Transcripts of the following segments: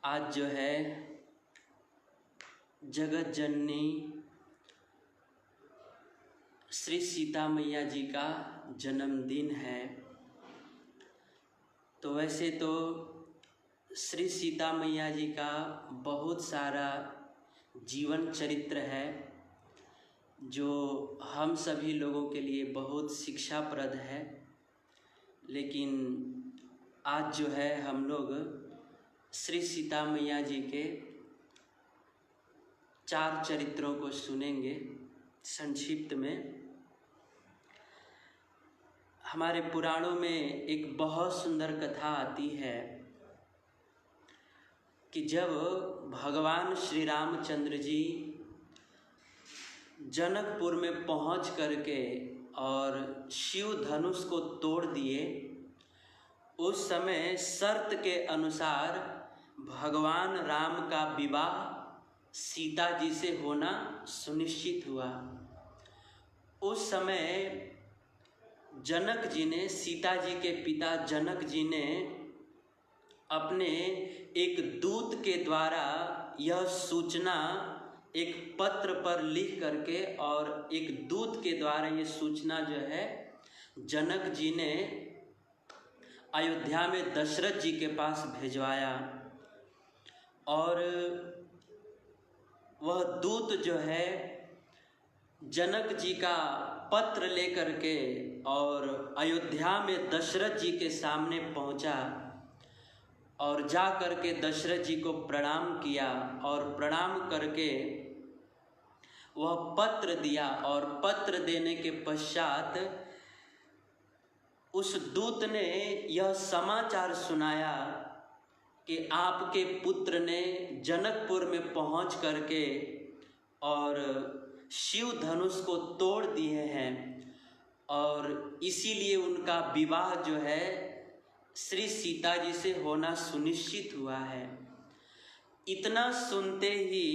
आज जो है जगत जननी श्री सीता मैया जी का जन्मदिन है। तो वैसे तो श्री सीता मैया जी का बहुत सारा जीवन चरित्र है जो हम सभी लोगों के लिए बहुत शिक्षाप्रद है, लेकिन आज जो है हम लोग श्री सीता मैया जी के 4 चरित्रों को सुनेंगे। संक्षिप्त में हमारे पुराणों में एक बहुत सुंदर कथा आती है कि जब भगवान श्री रामचंद्र जी जनकपुर में पहुंच करके और शिव धनुष को तोड़ दिए, उस समय शर्त के अनुसार भगवान राम का विवाह सीता जी से होना सुनिश्चित हुआ। उस समय जनक जी ने, सीता जी के पिता जनक जी ने अपने एक दूत के द्वारा यह सूचना एक पत्र पर लिख करके और एक दूत के द्वारा ये सूचना जो है जनक जी ने अयोध्या में दशरथ जी के पास भिजवाया। और वह दूत जो है जनक जी का पत्र लेकर के और अयोध्या में दशरथ जी के सामने पहुंचा और जा करके दशरथ जी को प्रणाम किया और प्रणाम करके वह पत्र दिया। और पत्र देने के पश्चात उस दूत ने यह समाचार सुनाया कि आपके पुत्र ने जनकपुर में पहुंच करके और शिव धनुष को तोड़ दिए हैं और इसीलिए उनका विवाह जो है श्री सीता जी से होना सुनिश्चित हुआ है। इतना सुनते ही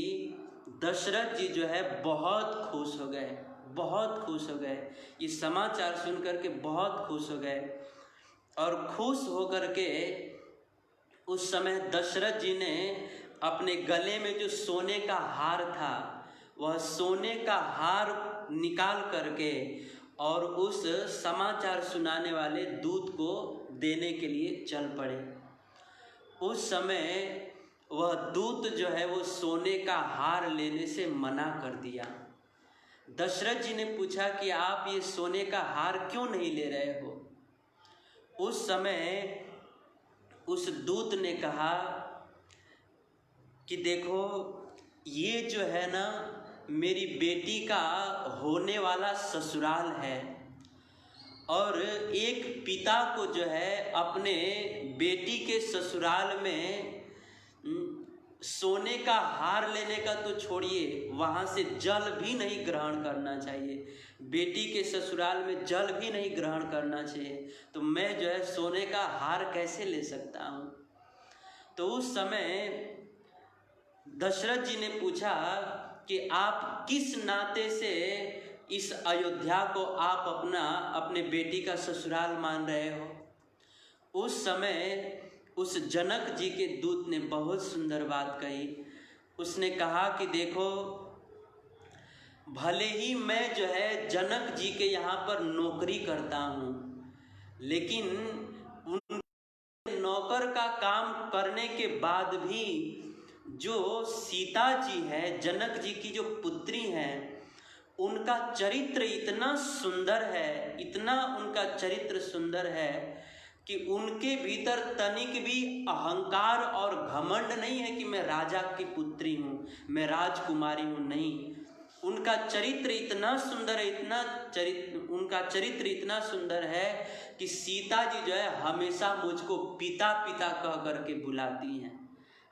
दशरथ जी जो है बहुत खुश हो गए, बहुत खुश हो गए। ये समाचार सुन करके बहुत खुश हो गए और खुश होकर के उस समय दशरथ जी ने अपने गले में जो सोने का हार था वह सोने का हार निकाल करके और उस समाचार सुनाने वाले दूत को देने के लिए चल पड़े। उस समय वह दूत जो है वो सोने का हार लेने से मना कर दिया। दशरथ जी ने पूछा कि आप ये सोने का हार क्यों नहीं ले रहे हो? उस समय उस दूत ने कहा कि देखो, ये जो है ना मेरी बेटी का होने वाला ससुराल है और एक पिता को जो है अपने बेटी के ससुराल में सोने का हार लेने का तो छोड़िए, वहाँ से जल भी नहीं ग्रहण करना चाहिए। बेटी के ससुराल में जल भी नहीं ग्रहण करना चाहिए, तो मैं जो है सोने का हार कैसे ले सकता हूँ? तो उस समय दशरथ जी ने पूछा कि आप किस नाते से इस अयोध्या को आप अपने बेटी का ससुराल मान रहे हो? उस समय उस जनक जी के दूत ने बहुत सुंदर बात कही। उसने कहा कि देखो, भले ही मैं जो है जनक जी के यहाँ पर नौकरी करता हूँ, लेकिन उन नौकर का काम करने के बाद भी जो सीता जी है, जनक जी की जो पुत्री हैं, उनका चरित्र इतना सुंदर है, इतना उनका चरित्र सुंदर है कि उनके भीतर तनिक भी अहंकार और घमंड नहीं है कि मैं राजा की पुत्री हूँ, मैं राजकुमारी हूँ। नहीं, उनका चरित्र इतना सुंदर है, उनका चरित्र इतना सुंदर है कि सीता जी जो है हमेशा मुझको पिता पिता कह करके बुलाती हैं,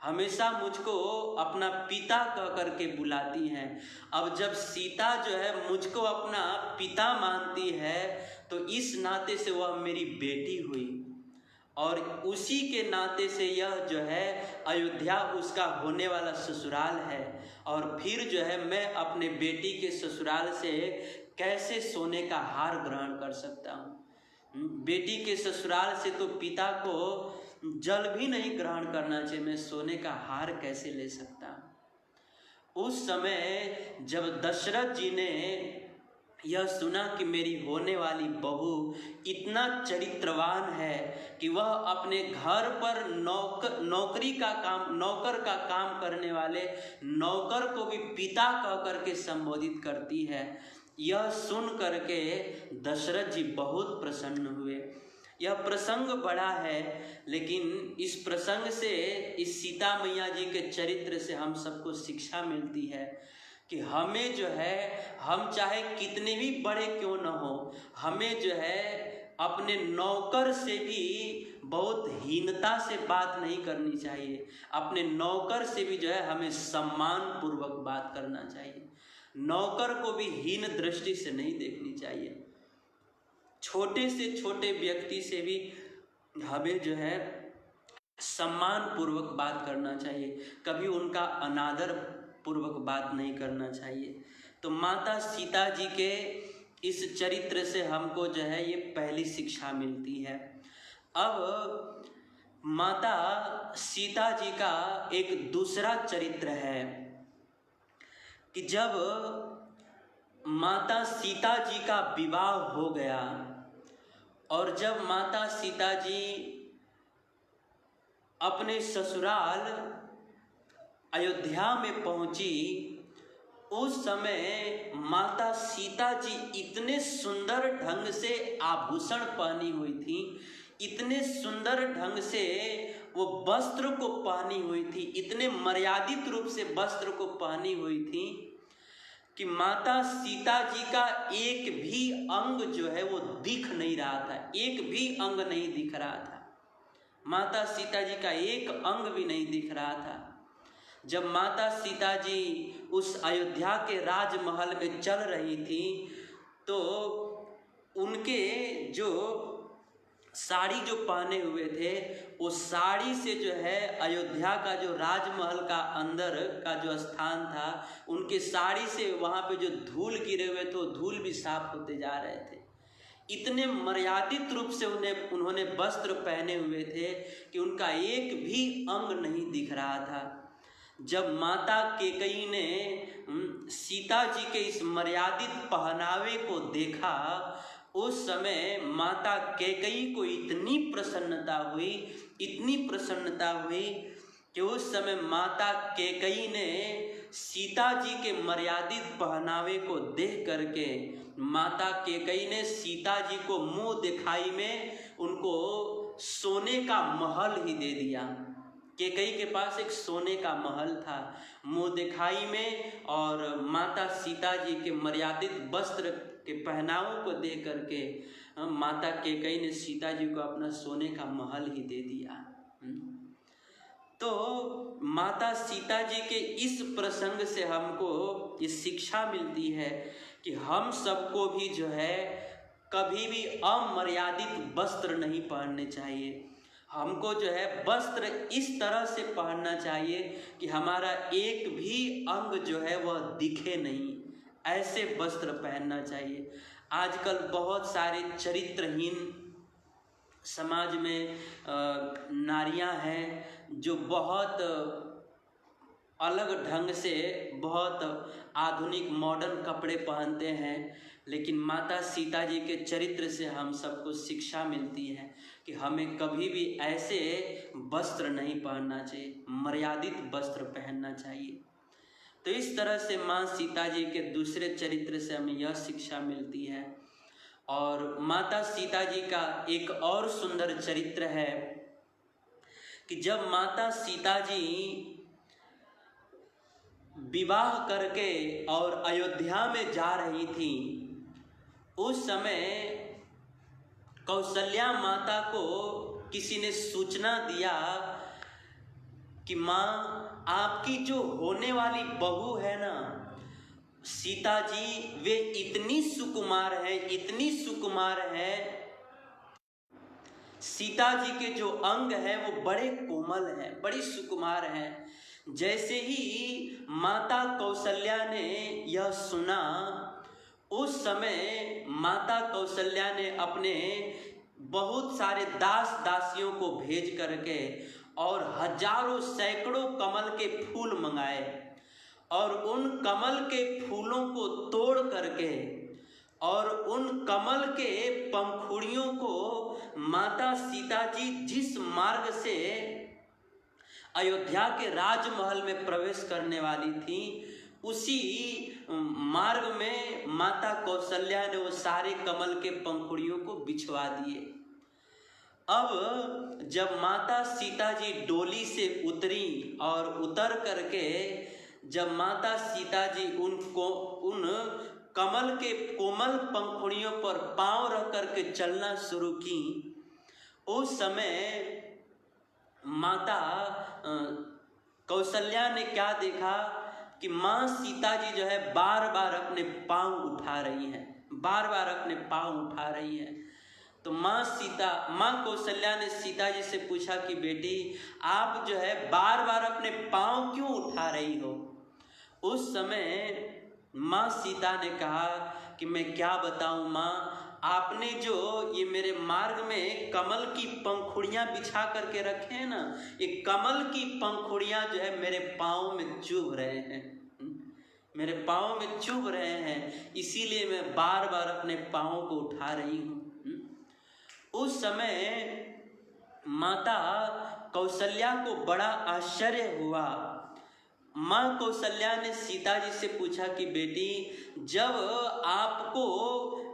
हमेशा मुझको अपना पिता कह करके बुलाती हैं। अब जब सीता जो है मुझको अपना पिता मानती है तो इस नाते से वह मेरी बेटी हुई और उसी के नाते से यह जो है अयोध्या उसका होने वाला ससुराल है। और फिर जो है मैं अपने बेटी के ससुराल से कैसे सोने का हार ग्रहण कर सकता हूँ? बेटी के ससुराल से तो पिता को जल भी नहीं ग्रहण करना चाहिए, मैं सोने का हार कैसे ले सकता हूँ। उस समय जब दशरथ जी ने यह सुना कि मेरी होने वाली बहू इतना चरित्रवान है कि वह अपने घर पर नौकर का काम करने वाले नौकर को भी पिता कह करके संबोधित करती है, यह सुन करके दशरथ जी बहुत प्रसन्न हुए। यह प्रसंग बड़ा है, लेकिन इस प्रसंग से, इस सीता मैया जी के चरित्र से हम सबको शिक्षा मिलती है कि हमें जो है, हम चाहे कितने भी बड़े क्यों न हो, हमें जो है अपने नौकर से भी बहुत हीनता से बात नहीं करनी चाहिए। अपने नौकर से भी जो है हमें सम्मान पूर्वक बात करना चाहिए। नौकर को भी हीन दृष्टि से नहीं देखनी चाहिए। छोटे से छोटे व्यक्ति से भी हमें जो है सम्मान पूर्वक बात करना चाहिए, कभी उनका अनादर पूर्वक बात नहीं करना चाहिए। तो माता सीता जी के इस चरित्र से हमको जो है ये पहली शिक्षा मिलती है। अब माता सीता जी का एक दूसरा चरित्र है कि जब माता सीता जी का विवाह हो गया और जब माता सीता जी अपने ससुराल अयोध्या में पहुंची, उस समय माता सीता जी इतने सुंदर ढंग से आभूषण पहनी हुई थी, इतने सुंदर ढंग से वो वस्त्र को पहनी हुई थी, इतने मर्यादित रूप से वस्त्र को पहनी हुई थी कि माता सीता जी का एक भी अंग जो है वो दिख नहीं रहा था, एक भी अंग नहीं दिख रहा था। माता सीता जी का एक अंग भी नहीं दिख रहा था। जब माता सीता जी उस अयोध्या के राजमहल में चल रही थी तो उनके जो साड़ी जो पहने हुए थे, वो साड़ी से जो है अयोध्या का जो राजमहल का अंदर का जो स्थान था, उनके साड़ी से वहाँ पे जो धूल गिरे हुए थे वो धूल भी साफ होते जा रहे थे। इतने मर्यादित रूप से उन्होंने वस्त्र पहने हुए थे कि उनका एक भी अंग नहीं दिख रहा था। जब माता कैकेयी ने सीता जी के इस मर्यादित पहनावे को देखा, उस समय माता कैकेयी को इतनी प्रसन्नता हुई, इतनी प्रसन्नता हुई कि उस समय माता कैकेयी ने सीता जी के मर्यादित पहनावे को देख करके माता कैकेयी ने सीता जी को मुंह दिखाई में उनको सोने का महल ही दे दिया। कैकेयी के पास एक सोने का महल था, मुंह दिखाई में, और माता सीता जी के मर्यादित वस्त्र के पहनावों को देख करके माता कैकेयी ने सीता जी को अपना सोने का महल ही दे दिया। तो माता सीता जी के इस प्रसंग से हमको ये शिक्षा मिलती है कि हम सबको भी जो है कभी भी अमर्यादित वस्त्र नहीं पहनने चाहिए। हमको जो है वस्त्र इस तरह से पहनना चाहिए कि हमारा एक भी अंग जो है वह दिखे नहीं, ऐसे वस्त्र पहनना चाहिए। आजकल बहुत सारे चरित्रहीन समाज में नारियां हैं जो बहुत अलग ढंग से बहुत आधुनिक मॉडर्न कपड़े पहनते हैं, लेकिन माता सीता जी के चरित्र से हम सबको शिक्षा मिलती है कि हमें कभी भी ऐसे वस्त्र नहीं पहनना चाहिए, मर्यादित वस्त्र पहनना चाहिए। तो इस तरह से माँ सीता जी के दूसरे चरित्र से हमें यह शिक्षा मिलती है। और माता सीता जी का एक और सुंदर चरित्र है कि जब माता सीता जी विवाह करके और अयोध्या में जा रही थी, उस समय कौशल्या माता को किसी ने सूचना दिया कि माँ, आपकी जो होने वाली बहू है ना सीता जी, वे इतनी सुकुमार है, इतनी सुकुमार है, सीता जी के जो अंग है वो बड़े कोमल हैं, बड़ी सुकुमार हैं। जैसे ही माता कौशल्या ने यह सुना, उस समय माता कौशल्या ने अपने बहुत सारे दास दासियों को भेज करके और हजारों सैकड़ों कमल के फूल मंगाए और उन कमल के फूलों को तोड़ करके और उन कमल के पंखुड़ियों को माता सीता जी जिस मार्ग से अयोध्या के राजमहल में प्रवेश करने वाली थी उसी मार्ग में माता कौशल्या ने वो सारे कमल के पंखुड़ियों को बिछवा दिए। अब जब माता सीता जी डोली से उतरी और उतर करके जब माता सीता जी उन कमल के कोमल पंखुड़ियों पर पांव रख करके चलना शुरू की, उस समय माता कौशल्या ने क्या देखा कि माँ सीता जी जो है बार बार अपने पांव उठा रही हैं, बार बार अपने पांव उठा रही हैं। तो माँ कौशल्या ने सीता जी से पूछा कि बेटी आप जो है बार बार अपने पांव क्यों उठा रही हो? उस समय माँ सीता ने कहा कि मैं क्या बताऊं माँ, आपने जो ये मेरे मार्ग में कमल की पंखुड़ियां बिछा करके रखे हैं ना, ये कमल की पंखुड़ियां जो है मेरे पाँव में चुभ रहे हैं, मेरे पाँव में चुभ रहे हैं, इसीलिए मैं बार बार अपने पाँव को उठा रही हूँ। उस समय माता कौशल्या को बड़ा आश्चर्य हुआ। माँ कौशल्या ने सीता जी से पूछा कि बेटी जब आपको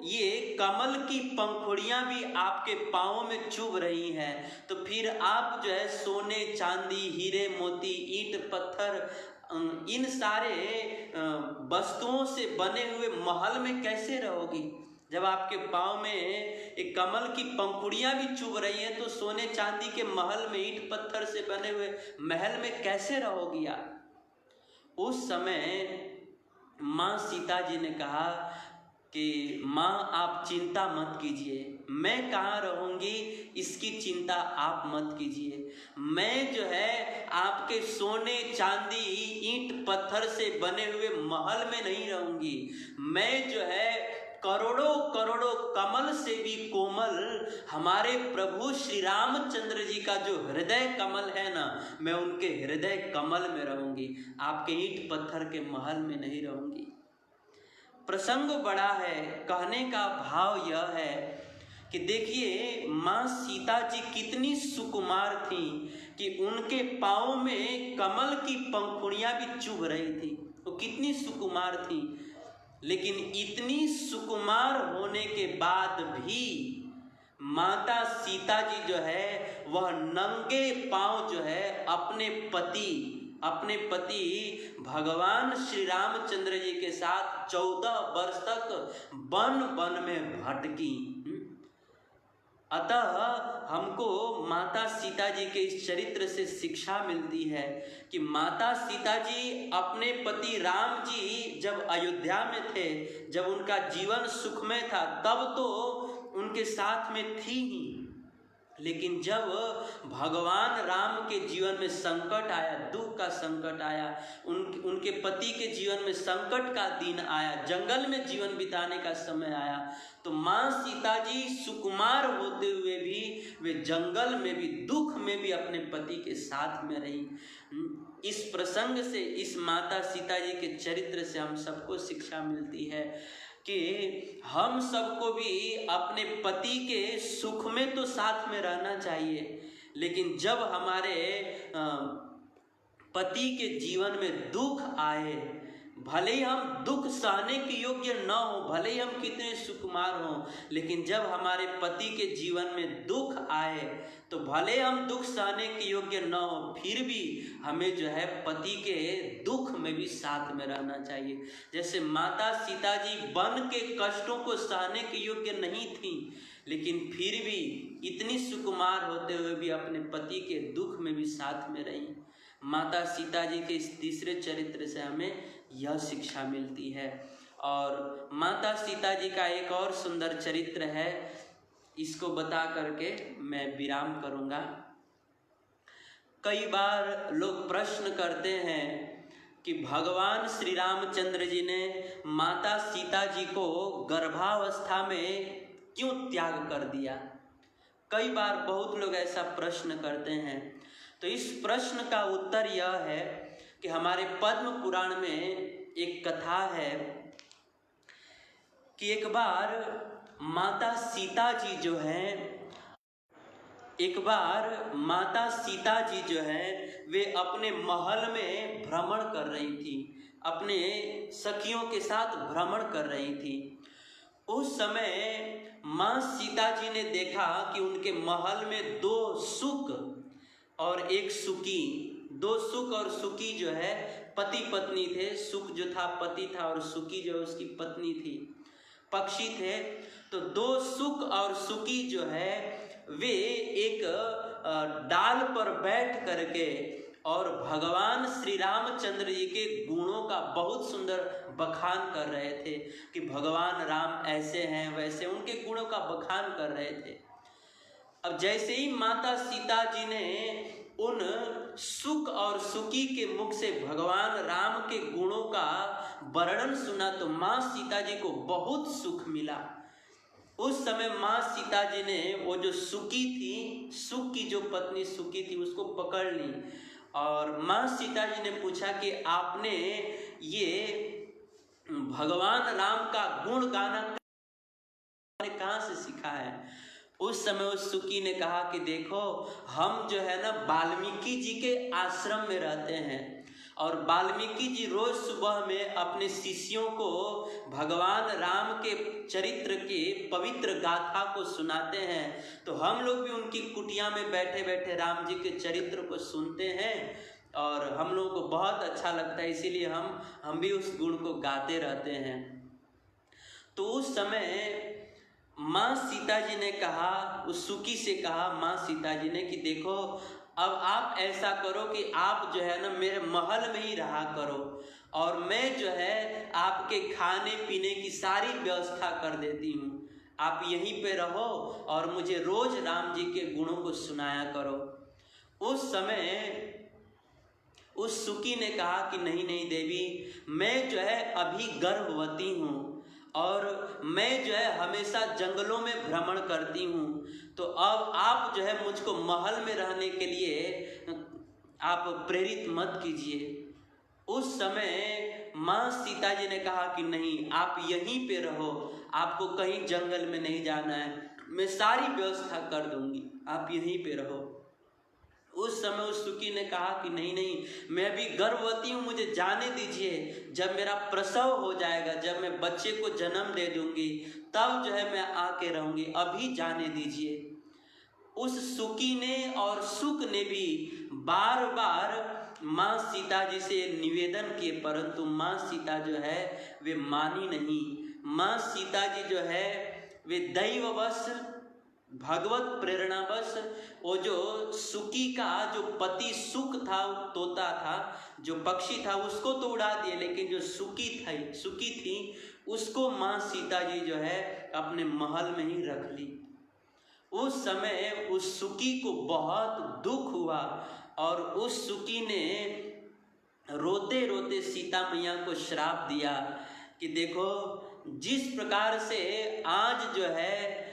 ये कमल की पंखुड़ियां भी आपके पाँव में चुभ रही हैं तो फिर आप जो है सोने चांदी हीरे मोती ईंट पत्थर इन सारे वस्तुओं से बने हुए महल में कैसे रहोगी? जब आपके पाँव में एक कमल की पंखुड़ियां भी चुभ रही हैं तो सोने चांदी के महल में ईंट पत्थर से बने हुए महल में कैसे रहोगी आप? उस समय माँ सीता जी ने कहा कि माँ आप चिंता मत कीजिए, मैं कहाँ रहूँगी इसकी चिंता आप मत कीजिए। मैं जो है आपके सोने चांदी ईंट पत्थर से बने हुए महल में नहीं रहूँगी, मैं जो है करोड़ों करोड़ों कमल से भी कोमल हमारे प्रभु श्री रामचंद्र जी का जो हृदय कमल है ना, मैं उनके हृदय कमल में रहूंगी, आपके ईंट पत्थर के महल में नहीं रहूंगी। प्रसंग बड़ा है, कहने का भाव यह है कि देखिए माँ सीता जी कितनी सुकुमार थी कि उनके पाँव में कमल की पंखुड़ियां भी चुभ रही थी, वो कितनी सुकुमार थी। लेकिन इतनी सुकुमार होने के बाद भी माता सीता जी जो है वह नंगे पांव जो है अपने पति भगवान श्री रामचंद्र जी के साथ 14 वर्ष तक वन में भटकी। अतः हमको माता सीता जी के इस चरित्र से शिक्षा मिलती है कि माता सीता जी अपने पति राम जी जब अयोध्या में थे, जब उनका जीवन सुखमय था तब तो उनके साथ में थी ही, लेकिन जब भगवान राम के जीवन में संकट आया, दुख का संकट आया, उनके पति के जीवन में संकट का दिन आया, जंगल में जीवन बिताने का समय आया, तो माँ सीता जी सुकुमार होते हुए भी वे जंगल में भी दुख में भी अपने पति के साथ में रही। इस प्रसंग से, इस माता सीता जी के चरित्र से हम सबको शिक्षा मिलती है कि हम सबको भी अपने पति के सुख में तो साथ में रहना चाहिए, लेकिन जब हमारे पति के जीवन में दुख आए, भले ही हम दुख सहने के योग्य न हो, भले ही हम कितने सुकुमार हों, लेकिन जब हमारे पति के जीवन में दुख आए तो भले हम दुख सहने के योग्य न हो, फिर भी हमें जो है पति के दुख में भी साथ में रहना चाहिए। जैसे माता सीता जी वन के कष्टों को सहने के योग्य नहीं थी, लेकिन फिर भी इतनी सुकुमार होते हुए भी अपने पति के दुख में भी साथ में रही। माता सीता जी के इस तीसरे चरित्र से हमें यह शिक्षा मिलती है। और माता सीता जी का एक और सुंदर चरित्र है, इसको बता करके मैं विराम करूंगा। कई बार लोग प्रश्न करते हैं कि भगवान श्री रामचंद्र जी ने माता सीता जी को गर्भावस्था में क्यों त्याग कर दिया। कई बार बहुत लोग ऐसा प्रश्न करते हैं। तो इस प्रश्न का उत्तर यह है कि हमारे पद्म पुराण में एक कथा है कि एक बार माता सीता जी जो है वे अपने महल में भ्रमण कर रही थी, अपने सखियों के साथ भ्रमण कर रही थी। उस समय माँ सीता जी ने देखा कि उनके महल में दो सुक और एक सुकी, दो सुक और सुकी जो है पति पत्नी थे। सुक जो था पति था और सुकी जो उसकी पत्नी थी, पक्षी थे। तो दो सुक और सुकी जो है वे एक डाल पर बैठ करके और भगवान श्री रामचंद्र जी के गुणों का बहुत सुंदर बखान कर रहे थे कि भगवान राम ऐसे हैं वैसे, उनके गुणों का बखान कर रहे थे। अब जैसे ही माता सीता जी ने उन सुक और सुकी के मुख से भगवान राम के गुणों का वर्णन सुना तो माँ सीता जी को बहुत सुख मिला। उस समय माँ सीता जी ने वो जो सुकी थी, सुक की जो पत्नी सुकी थी, उसको पकड़ ली और माँ सीता जी ने पूछा कि आपने ये भगवान राम का गुण गाना कहाँ से सीखा है। उस समय उस सुकी ने कहा कि देखो, हम जो है ना वाल्मीकि जी के आश्रम में रहते हैं और वाल्मीकि जी रोज सुबह में अपने शिष्यों को भगवान राम के चरित्र के पवित्र गाथा को सुनाते हैं। तो हम लोग भी उनकी कुटिया में बैठे बैठे राम जी के चरित्र को सुनते हैं और हम लोगों को बहुत अच्छा लगता है, इसीलिए हम भी उस गुण को गाते रहते हैं। तो उस समय माँ सीता जी ने कहा, उस सुकी से कहा माँ सीता जी ने कि देखो, अब आप ऐसा करो कि आप जो है ना मेरे महल में ही रहा करो और मैं जो है आपके खाने पीने की सारी व्यवस्था कर देती हूँ। आप यहीं पे रहो और मुझे रोज राम जी के गुणों को सुनाया करो। उस समय उस सुकी ने कहा कि नहीं नहीं देवी, मैं जो है अभी गर्भवती हूँ और मैं जो है हमेशा जंगलों में भ्रमण करती हूँ, तो अब आप जो है मुझको महल में रहने के लिए आप प्रेरित मत कीजिए। उस समय माँ सीता जी ने कहा कि नहीं, आप यहीं पे रहो, आपको कहीं जंगल में नहीं जाना है, मैं सारी व्यवस्था कर दूंगी, आप यहीं पे रहो। उस समय उस सुकी ने कहा कि नहीं नहीं, मैं भी गर्भवती हूँ, मुझे जाने दीजिए, जब मेरा प्रसव हो जाएगा, जब मैं बच्चे को जन्म दे दूंगी तब जो है मैं आके रहूंगी, अभी जाने दीजिए। उस सुकी ने और सुक ने भी बार बार माँ सीता जी से निवेदन किए, परंतु माँ सीता जो है वे मानी नहीं। माँ सीता जी जो है वे दैववश, भगवत प्रेरणावश, वो जो सुकी का जो पति सुक था, तोता था, जो पक्षी था, उसको तो उड़ा दिए, लेकिन जो सुकी थी उसको माँ सीता जी जो है अपने महल में ही रख ली। उस समय उस सुकी को बहुत दुख हुआ और उस सुकी ने रोते रोते सीता मैया को श्राप दिया कि देखो, जिस प्रकार से आज जो है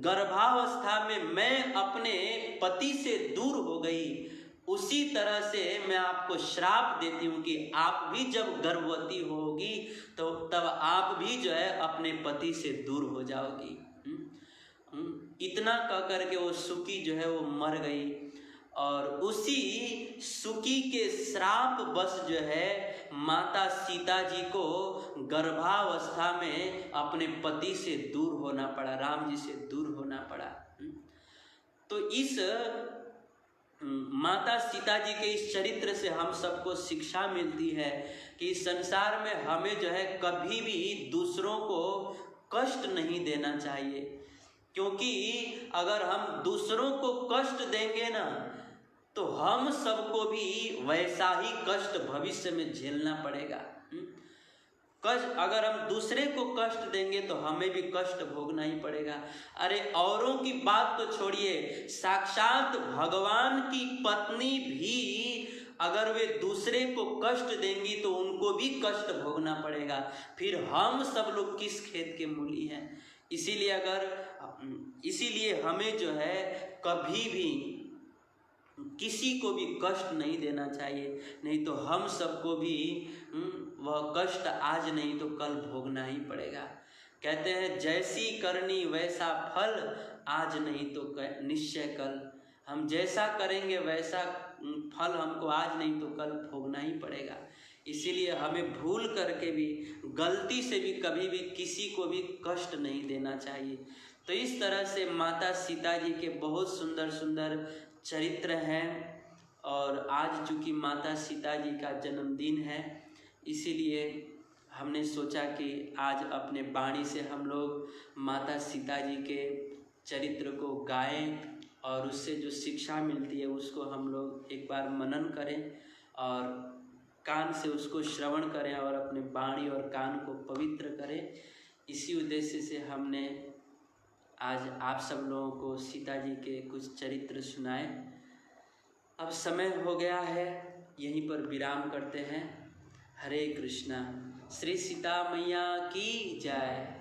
गर्भावस्था में मैं अपने पति से दूर हो गई, उसी तरह से मैं आपको श्राप देती हूँ कि आप भी जब गर्भवती होगी तो तब आप भी जो है अपने पति से दूर हो जाओगी। इतना कह करके वो सुकी जो है वो मर गई और उसी सुकी के श्राप बस जो है माता सीता जी को गर्भावस्था में अपने पति से दूर होना पड़ा, राम जी से दूर होना पड़ा। तो इस माता सीता जी के इस चरित्र से हम सबको शिक्षा मिलती है कि इस संसार में हमें जो है कभी भी दूसरों को कष्ट नहीं देना चाहिए, क्योंकि अगर हम दूसरों को कष्ट देंगे ना तो हम सबको भी वैसा ही कष्ट भविष्य में झेलना पड़ेगा। कष्ट, अगर हम दूसरे को कष्ट देंगे तो हमें भी कष्ट भोगना ही पड़ेगा। अरे औरों की बात तो छोड़िए, साक्षात भगवान की पत्नी भी अगर वे दूसरे को कष्ट देंगी तो उनको भी कष्ट भोगना पड़ेगा। फिर हम सब लोग किस खेत के मूली हैं। इसीलिए हमें जो है कभी भी किसी को भी कष्ट नहीं देना चाहिए, नहीं तो हम सबको भी वह कष्ट आज नहीं तो कल भोगना ही पड़ेगा। कहते हैं जैसी करनी वैसा फल, आज नहीं तो निश्चय कल। हम जैसा करेंगे वैसा फल हमको आज नहीं तो कल भोगना ही पड़ेगा। इसीलिए हमें भूल करके भी, गलती से भी कभी भी किसी को भी कष्ट नहीं देना चाहिए। तो इस तरह से माता सीता जी के बहुत सुंदर सुंदर चरित्र हैं। और आज चूँकि माता सीता जी का जन्मदिन है, इसीलिए हमने सोचा कि आज अपने वाणी से हम लोग माता सीता जी के चरित्र को गाएं और उससे जो शिक्षा मिलती है उसको हम लोग एक बार मनन करें और कान से उसको श्रवण करें और अपने वाणी और कान को पवित्र करें। इसी उद्देश्य से हमने आज आप सब लोगों को सीता जी के कुछ चरित्र सुनाए। अब समय हो गया है, यहीं पर विराम करते हैं। हरे कृष्णा। श्री सीता मैया की जय।